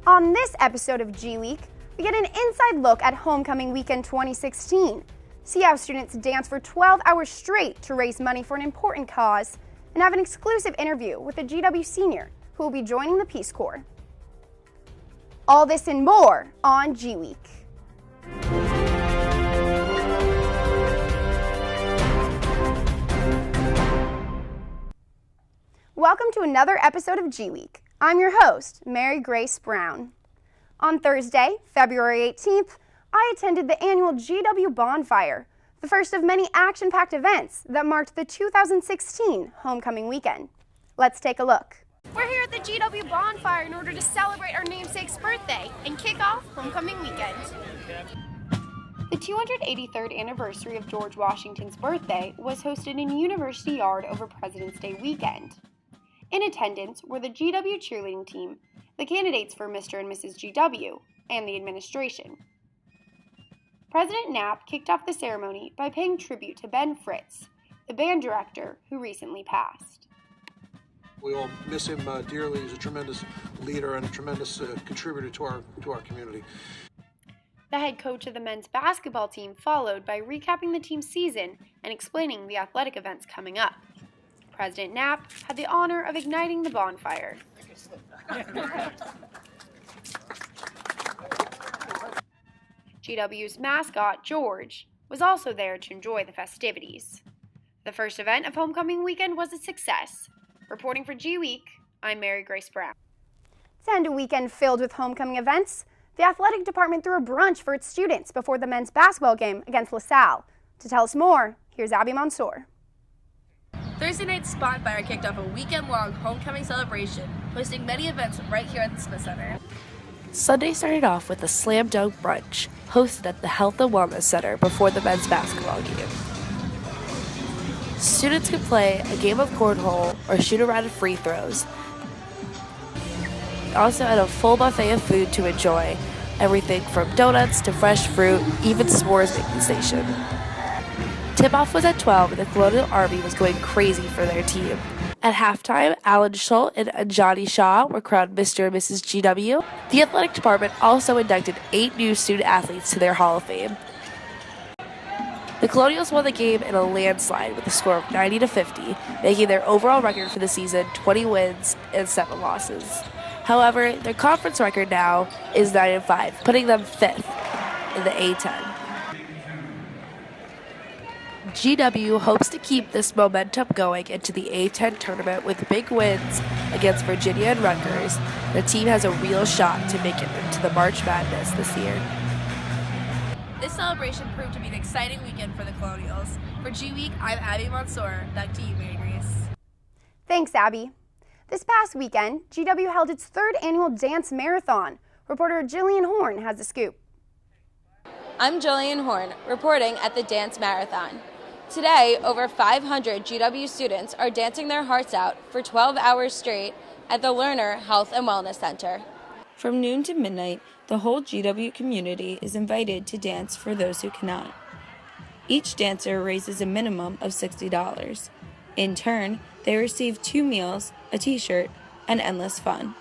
On this episode of G Week, we get an inside look at Homecoming Weekend 2016, see how students dance for 12 hours straight to raise money for an important cause, and have an exclusive interview with a GW senior who will be joining the Peace Corps. All this and more on G Week. Welcome to another episode of G Week. I'm your host, Mary Grace Brown. On Thursday, February 18th, I attended the annual GW Bonfire, the first of many action-packed events that marked the 2016 Homecoming Weekend. Let's take a look. We're here at the GW Bonfire in order to celebrate our namesake's birthday and kick off Homecoming Weekend. The 283rd anniversary of George Washington's birthday was hosted in University Yard over President's Day weekend. In attendance were the GW cheerleading team, the candidates for Mr. and Mrs. GW, and the administration. President Knapp kicked off the ceremony by paying tribute to Ben Fritz, the band director who recently passed. We all miss him dearly. He's a tremendous leader and a tremendous contributor to our community. The head coach of the men's basketball team followed by recapping the team's season and explaining the athletic events coming up. President Knapp had the honor of igniting the bonfire. GW's mascot, George, was also there to enjoy the festivities. The first event of Homecoming Weekend was a success. Reporting for G Week, I'm Mary Grace Brown. To end a weekend filled with homecoming events, the athletic department threw a brunch for its students before the men's basketball game against LaSalle. To tell us more, here's Abby Mansour. Thursday night's bonfire kicked off a weekend-long homecoming celebration, hosting many events right here at the Smith Center. Sunday started off with a slam dunk brunch hosted at the Health and Wellness Center before the men's basketball game. Students could play a game of cornhole or shoot a round of free throws. They also had a full buffet of food to enjoy, everything from donuts to fresh fruit, even s'mores making station. Tip-off was at 12 and the Colonial Army was going crazy for their team. At halftime, Alan Schultz and Anjani Shaw were crowned Mr. and Mrs. GW. The athletic department also inducted 8 new student athletes to their Hall of Fame. The Colonials won the game in a landslide with a score of 90-50, making their overall record for the season 20 wins and 7 losses. However, their conference record now is 9-5, putting them 5th in the A10. GW hopes to keep this momentum going into the A10 tournament with big wins against Virginia and Rutgers. The team has a real shot to make it into the March Madness this year. This celebration proved to be an exciting weekend for the Colonials. For G Week, I'm Abby Mansour. Back to you, Mary Grace. Thanks, Abby. This past weekend, GW held its 3rd annual dance marathon. Reporter Jillian Horn has the scoop. I'm Jillian Horn, reporting at the Dance Marathon. Today, over 500 GW students are dancing their hearts out for 12 hours straight at the Lerner Health and Wellness Center. From noon to midnight, the whole GW community is invited to dance for those who cannot. Each dancer raises a minimum of $60. In turn, they receive 2 meals, a t-shirt, and endless fun.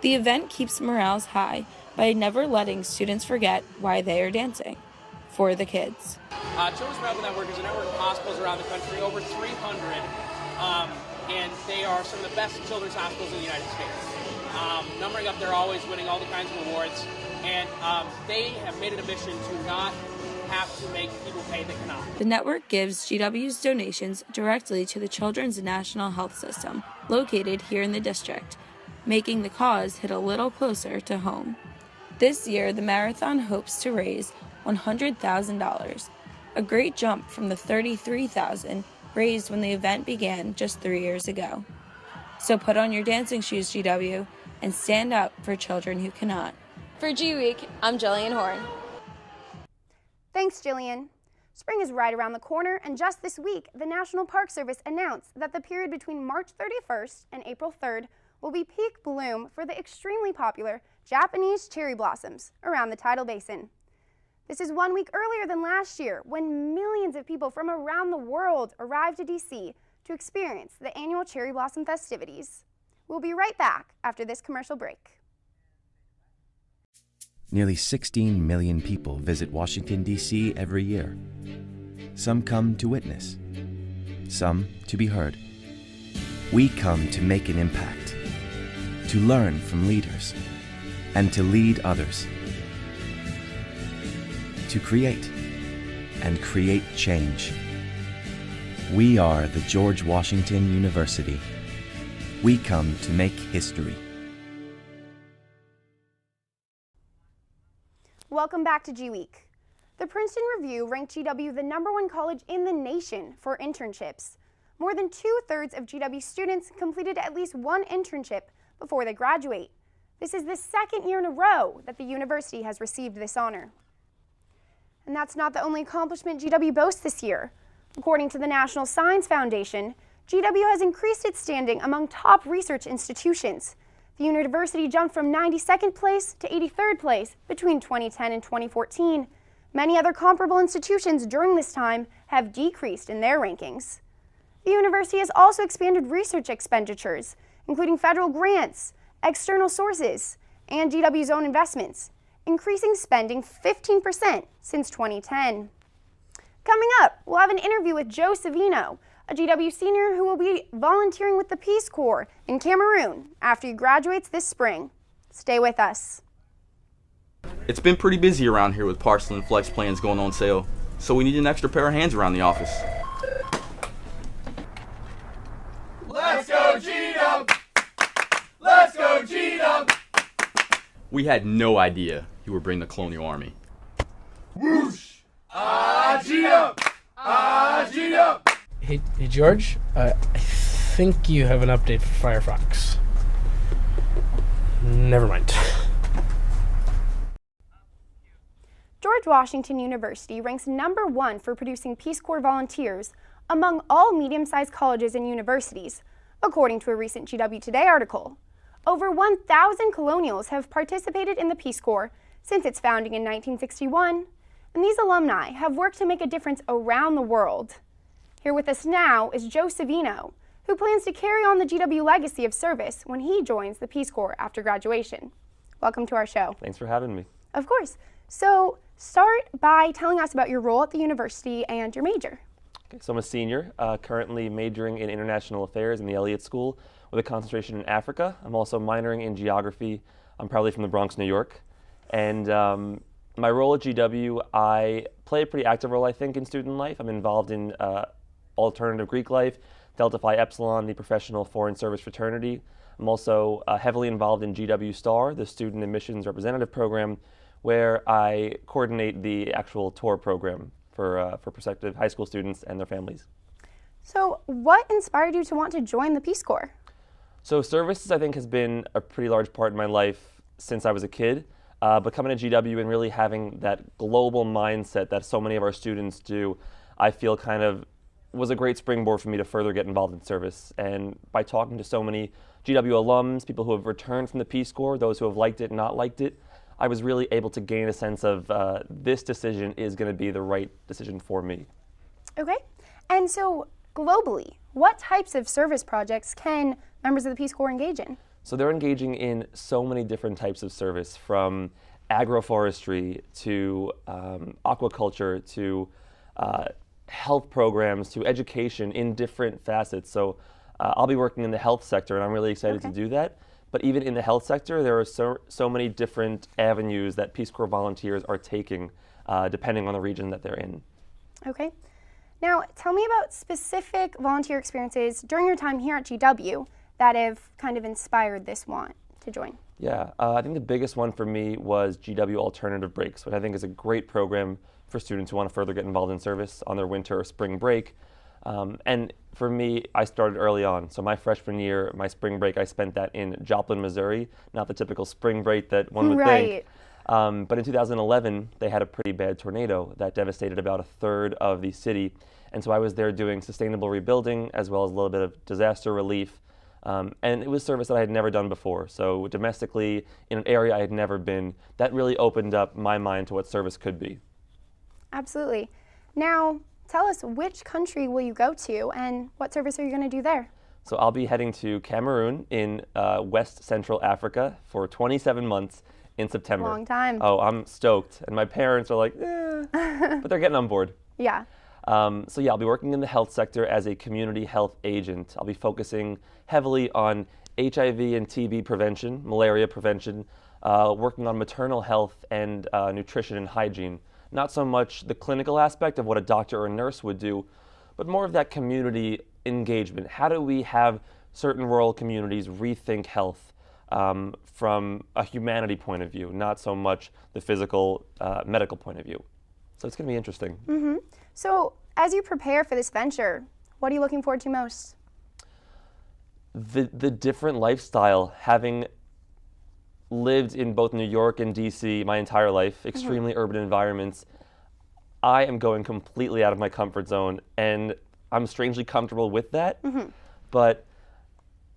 The event keeps morale high by never letting students forget why they are dancing. For the kids. Children's Medical Network is a network of hospitals around the country, over 300, and they are some of the best children's hospitals in the United States. Numbering up, they're always winning all the kinds of awards, and they have made it a mission to not have to make people pay that cannot. The network gives GW's donations directly to the Children's National Health System, located here in the district, making the cause hit a little closer to home. This year, the marathon hopes to raise $100,000, a great jump from the $33,000 raised when the event began just 3 years ago. So put on your dancing shoes, GW, and stand up for children who cannot. For G Week, I'm Jillian Horn. Thanks, Jillian. Spring is right around the corner, and just this week, the National Park Service announced that the period between March 31st and April 3rd will be peak bloom for the extremely popular Japanese cherry blossoms around the tidal basin. This is 1 week earlier than last year, when millions of people from around the world arrived to D.C. to experience the annual cherry blossom festivities. We'll be right back after this commercial break. Nearly 16 million people visit Washington, D.C. every year. Some come to witness, some to be heard. We come to make an impact, to learn from leaders, and to lead others. To create and create change. We are the George Washington University. We come to make history. Welcome back to G Week. The Princeton Review ranked GW the #1 college in the nation for internships. More than 2/3 of GW students completed at least one internship before they graduate. This is the second year in a row that the university has received this honor. And that's not the only accomplishment GW boasts this year. According to the National Science Foundation, GW has increased its standing among top research institutions. The university jumped from 92nd place to 83rd place between 2010 and 2014. Many other comparable institutions during this time have decreased in their rankings. The university has also expanded research expenditures, including federal grants, external sources, and GW's own investments, increasing spending 15% since 2010. Coming up, we'll have an interview with Joe Savino, a GW senior who will be volunteering with the Peace Corps in Cameroon after he graduates this spring. Stay with us. It's been pretty busy around here with parcel and flex plans going on sale, so we need an extra pair of hands around the office. Let's go G-Dub! Let's go G-Dub! We had no idea you were bringing the Colonial Army. Whoosh! Ah, G-Dub! Ah, G-Dub! Hey George, I think you have an update for Firefox. Never mind. George Washington University ranks #1 for producing Peace Corps volunteers among all medium-sized colleges and universities, according to a recent GW Today article. Over 1,000 colonials have participated in the Peace Corps since its founding in 1961, and these alumni have worked to make a difference around the world. Here with us now is Joe Savino, who plans to carry on the GW legacy of service when he joins the Peace Corps after graduation. Welcome to our show. Thanks for having me. Of course. So start by telling us about your role at the university and your major. Okay, so I'm a senior, currently majoring in international affairs in the Elliott School with a concentration in Africa. I'm also minoring in geography. I'm proudly from the Bronx, New York. And my role at GW, I play a pretty active role, I think, in student life. I'm involved in alternative Greek life, Delta Phi Epsilon, the professional foreign service fraternity. I'm also heavily involved in GW STAR, the Student Admissions Representative Program, where I coordinate the actual tour program for prospective high school students and their families. So what inspired you to want to join the Peace Corps? So services, I think, has been a pretty large part in my life since I was a kid. But coming to GW and really having that global mindset that so many of our students do, I feel kind of was a great springboard for me to further get involved in service. And by talking to so many GW alums, people who have returned from the Peace Corps, those who have liked it, not liked it, I was really able to gain a sense of this decision is going to be the right decision for me. Okay. And so globally, what types of service projects can members of the Peace Corps engage in? So they're engaging in so many different types of service, from agroforestry to aquaculture to health programs to education in different facets. So I'll be working in the health sector, and I'm really excited to do that. But even in the health sector, there are so many different avenues that Peace Corps volunteers are taking, depending on the region that they're in. Okay. Now, tell me about specific volunteer experiences during your time here at GW that have kind of inspired this want to join. Yeah, I think the biggest one for me was GW Alternative Breaks, which I think is a great program for students who want to further get involved in service on their winter or spring break. And for me, I started early on. So my freshman year, my spring break, I spent that in Joplin, Missouri, not the typical spring break that one would think. But in 2011, they had a pretty bad tornado that devastated about a third of the city. And so I was there doing sustainable rebuilding as well as a little bit of disaster relief. And it was service that I had never done before. So domestically, in an area I had never been, that really opened up my mind to what service could be. Absolutely. Now, tell us, which country will you go to and what service are you going to do there? So I'll be heading to Cameroon in West Central Africa for 27 months in September. Long time. Oh, I'm stoked. And my parents are like, but they're getting on board. Yeah. So yeah, I'll be working in the health sector as a community health agent. I'll be focusing heavily on HIV and TB prevention, malaria prevention, working on maternal health and nutrition and hygiene. Not so much the clinical aspect of what a doctor or a nurse would do, but more of that community engagement. How do we have certain rural communities rethink health from a humanity point of view, not so much the physical, medical point of view? So it's going to be interesting. Mm-hmm. So as you prepare for this venture, what are you looking forward to most? The different lifestyle, having lived in both New York and DC my entire life, extremely urban environments, I am going completely out of my comfort zone, and I'm strangely comfortable with that. But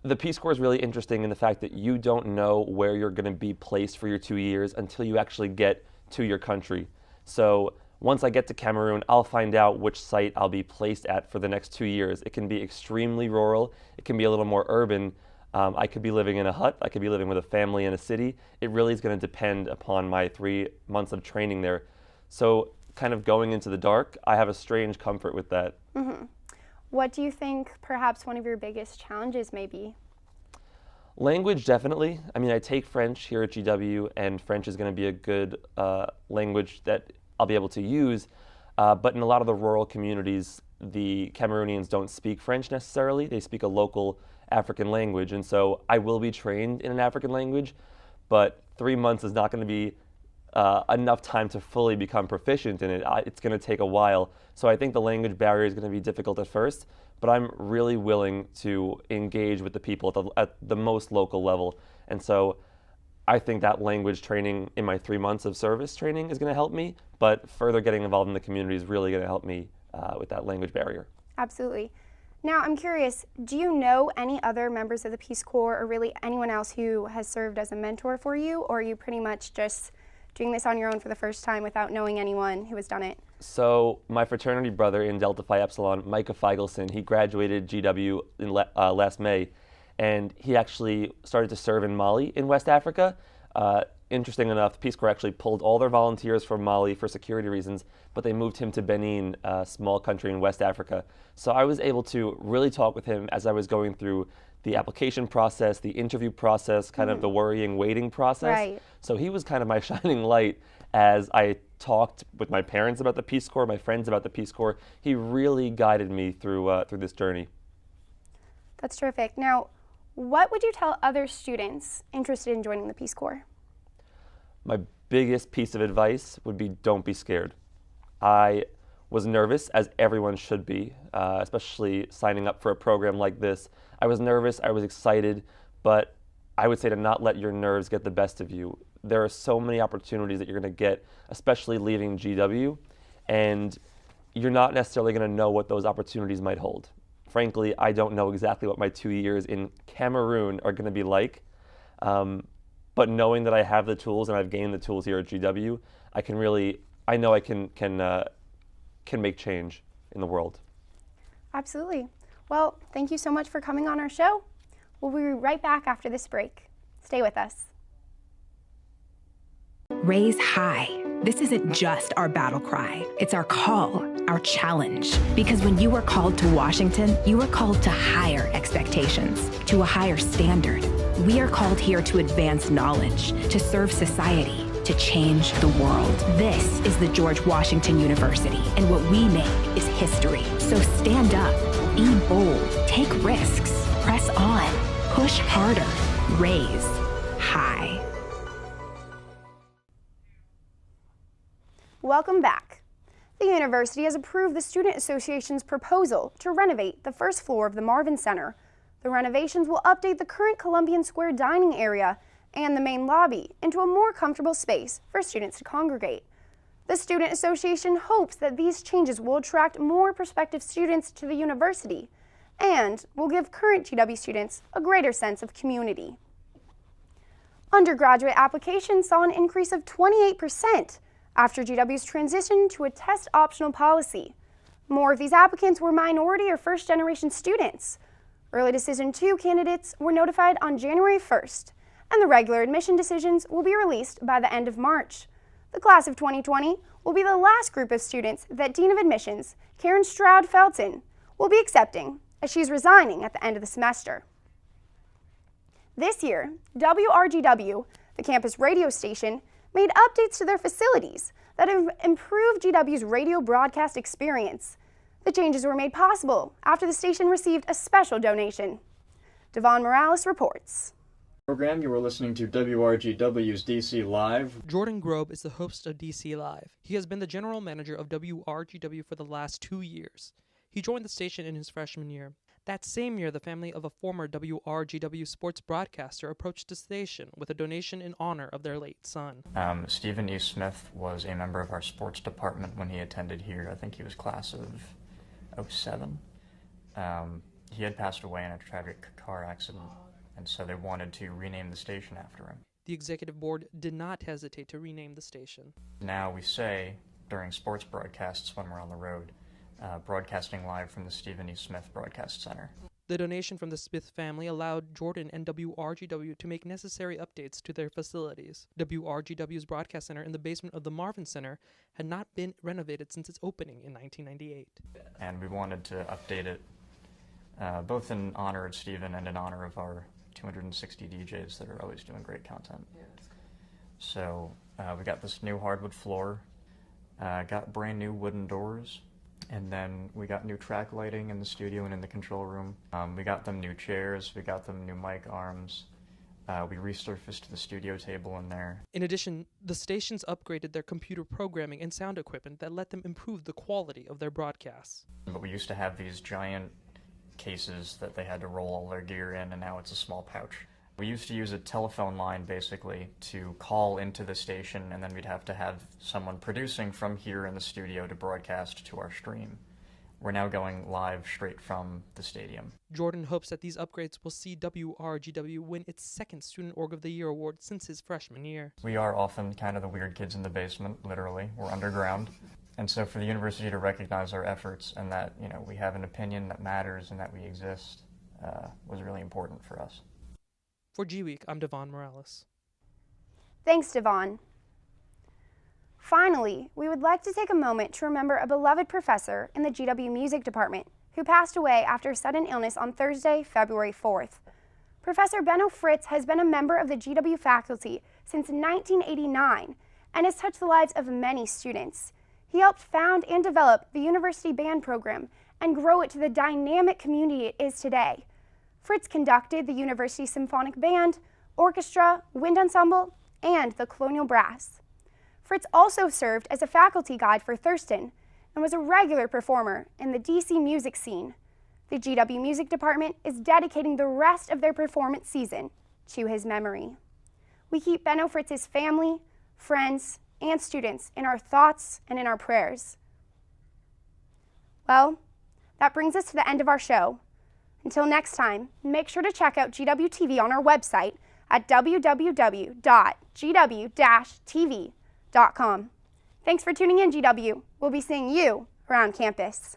the Peace Corps is really interesting in the fact that you don't know where you're going to be placed for your 2 years until you actually get to your country. So once I get to Cameroon, I'll find out which site I'll be placed at for the next 2 years. It can be extremely rural. It can be a little more urban. I could be living in a hut. I could be living with a family in a city. It really is going to depend upon my 3 months of training there. So kind of going into the dark, I have a strange comfort with that. What do you think perhaps one of your biggest challenges may be? Language, definitely. I mean, I take French here at GW, and French is going to be a good language that I'll be able to use. But in a lot of the rural communities, the Cameroonians don't speak French necessarily. They speak a local African language. And so I will be trained in an African language, but 3 months is not going to be enough time to fully become proficient in it. It's going to take a while. So I think the language barrier is going to be difficult at first, but I'm really willing to engage with the people at the most local level. And so I think that language training in my 3 months of service training is going to help me, but further getting involved in the community is really going to help me with that language barrier. Absolutely. Now, I'm curious, do you know any other members of the Peace Corps or really anyone else who has served as a mentor for you, or are you pretty much just doing this on your own for the first time without knowing anyone who has done it? So my fraternity brother in Delta Phi Epsilon, Micah Feigelson, he graduated GW in last May, and he actually started to serve in Mali in West Africa. Interesting enough, the Peace Corps actually pulled all their volunteers from Mali for security reasons, but they moved him to Benin, a small country in West Africa. So I was able to really talk with him as I was going through the application process, the interview process, kind of the worrying, waiting process. Right. So he was kind of my shining light as I talked with my parents about the Peace Corps, my friends about the Peace Corps. He really guided me through this journey. That's terrific. Now, what would you tell other students interested in joining the Peace Corps? My biggest piece of advice would be don't be scared. I was nervous, as everyone should be, especially signing up for a program like this. I was nervous, I was excited, but I would say to not let your nerves get the best of you. There are so many opportunities that you're going to get, especially leaving GW, and you're not necessarily going to know what those opportunities might hold. Frankly, I don't know exactly what my 2 years in Cameroon are going to be like. But knowing that I have the tools and I've gained the tools here at GW, I know I can make change in the world. Absolutely. Well, thank you so much for coming on our show. We'll be right back after this break. Stay with us. Raise high. This isn't just our battle cry. It's our call, our challenge. Because when you are called to Washington, you are called to higher expectations, to a higher standard. We are called here to advance knowledge, to serve society, to change the world. This is the George Washington University, and what we make is history. So stand up, be bold, take risks, press on, push harder, raise high. Welcome back. The university has approved the Student Association's proposal to renovate the first floor of the Marvin Center. The renovations will update the current Columbian Square dining area and the main lobby into a more comfortable space for students to congregate. The Student Association hopes that these changes will attract more prospective students to the university and will give current GW students a greater sense of community. Undergraduate applications saw an increase of 28% after GW's transition to a test-optional policy. More of these applicants were minority or first-generation students. Early Decision 2 candidates were notified on January 1st, and the regular admission decisions will be released by the end of March. The class of 2020 will be the last group of students that Dean of Admissions, Karen Stroud-Felton, will be accepting, as she's resigning at the end of the semester. This year, WRGW, the campus radio station, made updates to their facilities that have improved GW's radio broadcast experience. The changes were made possible after the station received a special donation. Devon Morales reports. Program, you were listening to WRGW's DC Live. Jordan Grobe is the host of DC Live. He has been the general manager of WRGW for the last 2 years. He joined the station in his freshman year. That same year, the family of a former WRGW sports broadcaster approached the station with a donation in honor of their late son. Stephen E. Smith was a member of our sports department when he attended here. I think he was class of 07. He had passed away in a tragic car accident, and so they wanted to rename the station after him. The executive board did not hesitate to rename the station. Now we say, during sports broadcasts when we're on the road, broadcasting live from the Stephen E. Smith Broadcast Center. The donation from the Smith family allowed Jordan and WRGW to make necessary updates to their facilities. WRGW's broadcast center in the basement of the Marvin Center had not been renovated since its opening in 1998. And we wanted to update it both in honor of Stephen and in honor of our 260 DJs that are always doing great content. So we got this new hardwood floor, got brand new wooden doors, and then we got new track lighting in the studio and in the control room. We got them new chairs, we got them new mic arms. We resurfaced the studio table in there. In addition, the stations upgraded their computer programming and sound equipment that let them improve the quality of their broadcasts. But we used to have these giant cases that they had to roll all their gear in, and now it's a small pouch. We used to use a telephone line, basically, to call into the station, and then we'd have to have someone producing from here in the studio to broadcast to our stream. We're now going live straight from the stadium. Jordan hopes that these upgrades will see WRGW win its second Student Org of the Year award since his freshman year. We are often kind of the weird kids in the basement, literally. We're underground. And so for the university to recognize our efforts and that, we have an opinion that matters and that we exist was really important for us. For Gweek, I'm Devon Morales. Thanks, Devon. Finally, we would like to take a moment to remember a beloved professor in the GW Music Department who passed away after a sudden illness on Thursday, February 4th. Professor Benno Fritz has been a member of the GW faculty since 1989 and has touched the lives of many students. He helped found and develop the university band program and grow it to the dynamic community it is today. Fritz conducted the University Symphonic Band, Orchestra, Wind Ensemble, and the Colonial Brass. Fritz also served as a faculty guide for Thurston and was a regular performer in the DC music scene. The GW Music Department is dedicating the rest of their performance season to his memory. We keep Benno Fritz's family, friends, and students in our thoughts and in our prayers. Well, that brings us to the end of our show. Until next time, make sure to check out GW TV on our website at www.gw-tv.com. Thanks for tuning in, GW. We'll be seeing you around campus.